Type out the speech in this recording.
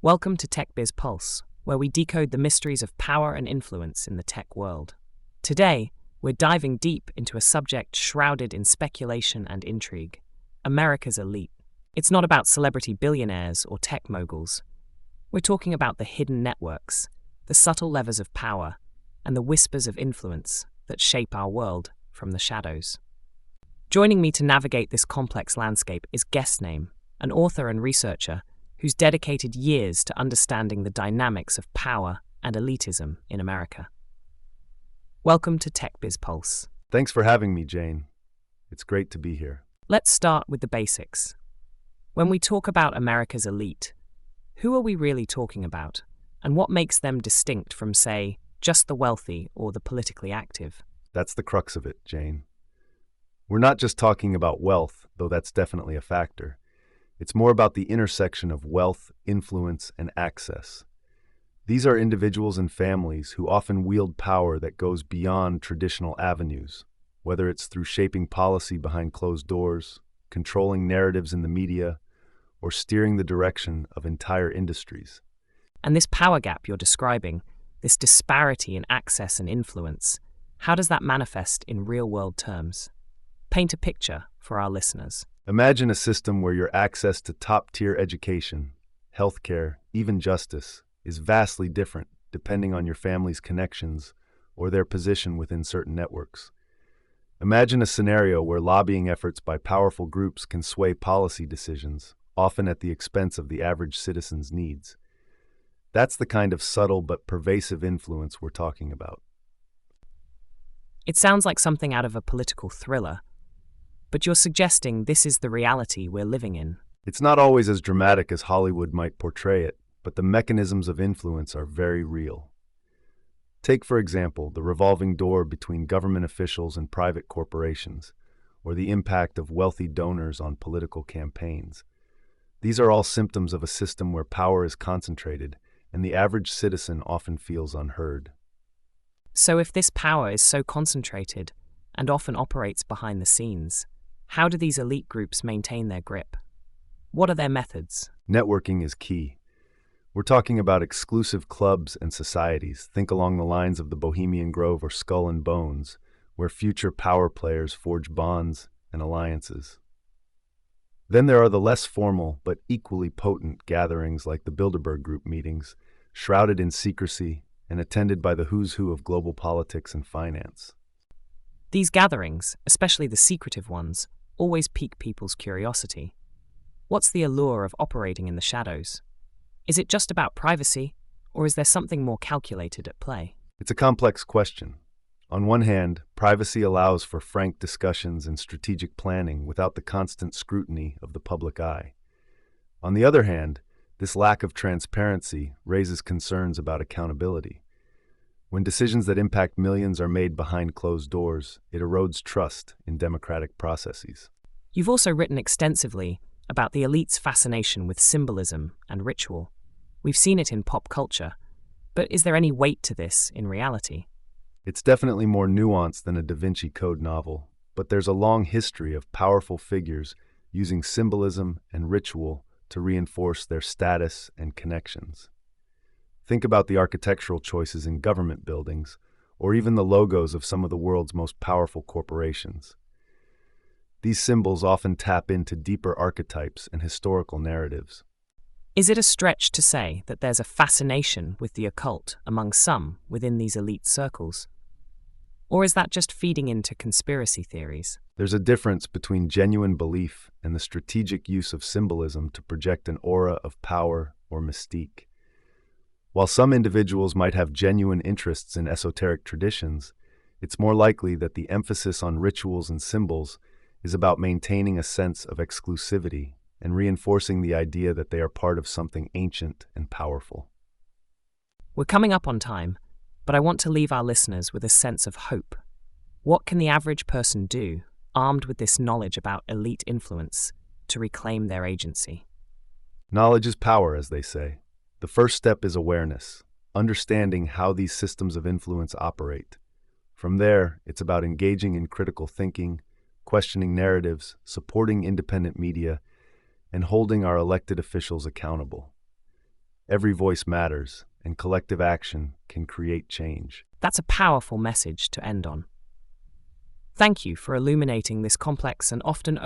Welcome to Tech Biz Pulse, where we decode the mysteries of power and influence in the tech world. Today, we're diving deep into a subject shrouded in speculation and intrigue: America's elite. It's not about celebrity billionaires or tech moguls. We're talking about the hidden networks, the subtle levers of power, and the whispers of influence that shape our world from the shadows. Joining me to navigate this complex landscape is Guestname, an author and researcher who's dedicated years to understanding the dynamics of power and elitism in America. Welcome to Tech Biz Pulse. Thanks for having me, Jane. It's great to be here. Let's start with the basics. When we talk about America's elite, who are we really talking about, and what makes them distinct from, say, just the wealthy or the politically active? That's the crux of it, Jane. We're not just talking about wealth, though that's definitely a factor. It's more about the intersection of wealth, influence, and access. These are individuals and families who often wield power that goes beyond traditional avenues, whether it's through shaping policy behind closed doors, controlling narratives in the media, or steering the direction of entire industries. And this power gap you're describing, this disparity in access and influence, how does that manifest in real-world terms? Paint a picture for our listeners. Imagine a system where your access to top-tier education, healthcare, even justice, is vastly different depending on your family's connections or their position within certain networks. Imagine a scenario where lobbying efforts by powerful groups can sway policy decisions, often at the expense of the average citizen's needs. That's the kind of subtle but pervasive influence we're talking about. It sounds like something out of a political thriller, but you're suggesting this is the reality we're living in. It's not always as dramatic as Hollywood might portray it, but the mechanisms of influence are very real. Take, for example, the revolving door between government officials and private corporations, or the impact of wealthy donors on political campaigns. These are all symptoms of a system where power is concentrated, and the average citizen often feels unheard. So if this power is so concentrated and often operates behind the scenes, how do these elite groups maintain their grip? What are their methods? Networking is key. We're talking about exclusive clubs and societies. Think along the lines of the Bohemian Grove or Skull and Bones, where future power players forge bonds and alliances. Then there are the less formal but equally potent gatherings like the Bilderberg Group meetings, shrouded in secrecy and attended by the who's who of global politics and finance. These gatherings, especially the secretive ones, always pique people's curiosity. What's the allure of operating in the shadows? Is it just about privacy, or is there something more calculated at play? It's a complex question. On one hand, privacy allows for frank discussions and strategic planning without the constant scrutiny of the public eye. On the other hand, this lack of transparency raises concerns about accountability. When decisions that impact millions are made behind closed doors, it erodes trust in democratic processes. You've also written extensively about the elite's fascination with symbolism and ritual. We've seen it in pop culture, but is there any weight to this in reality? It's definitely more nuanced than a Da Vinci Code novel, but there's a long history of powerful figures using symbolism and ritual to reinforce their status and connections. Think about the architectural choices in government buildings, or even the logos of some of the world's most powerful corporations. These symbols often tap into deeper archetypes and historical narratives. Is it a stretch to say that there's a fascination with the occult among some within these elite circles? Or is that just feeding into conspiracy theories? There's a difference between genuine belief and the strategic use of symbolism to project an aura of power or mystique. While some individuals might have genuine interests in esoteric traditions, it's more likely that the emphasis on rituals and symbols is about maintaining a sense of exclusivity and reinforcing the idea that they are part of something ancient and powerful. We're coming up on time, but I want to leave our listeners with a sense of hope. What can the average person do, armed with this knowledge about elite influence, to reclaim their agency? Knowledge is power, as they say. The first step is awareness, understanding how these systems of influence operate. From there, it's about engaging in critical thinking, questioning narratives, supporting independent media, and holding our elected officials accountable. Every voice matters, and collective action can create change. That's a powerful message to end on. Thank you for illuminating this complex and often